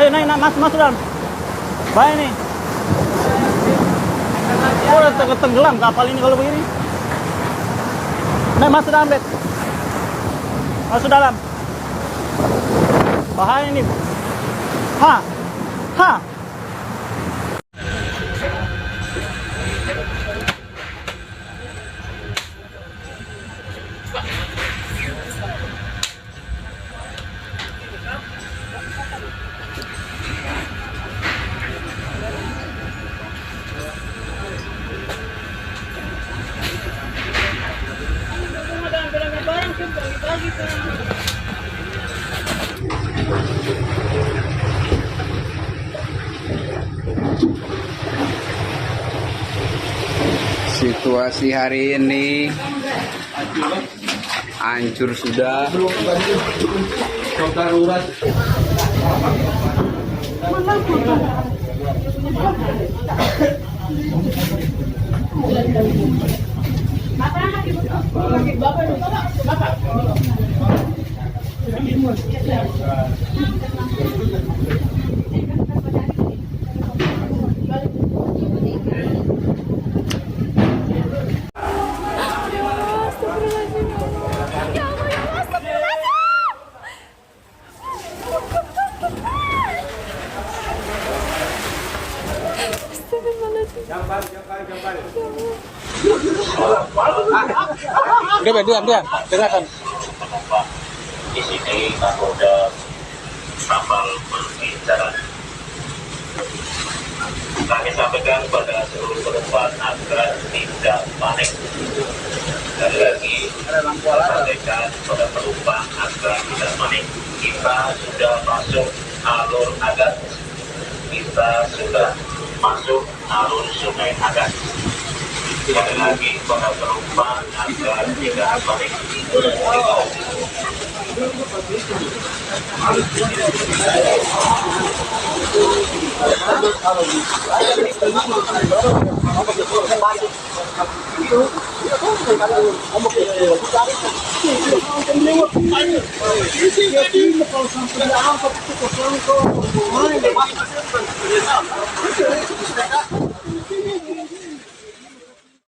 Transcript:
Ayo naik, masuk dalam. Bahaya nih. Oh, udah tenggelam kapal ini kalau begini. Naik, masuk dalam, Bet. Masuk dalam. Bahaya nih. Ha. Situasi hari ini hancur sudah. Diam. Dengarkan. Di sini nakoda kapal berbicara. Kami sampaikan kepada seluruh penumpang agar tidak panik. Sekali lagi, sampaikan kepada penumpang agar tidak panik. Kita sudah masuk alur Agat. Kita sudah masuk alur Sungai Agat. Sekali lagi para penumpang agar tidak panik.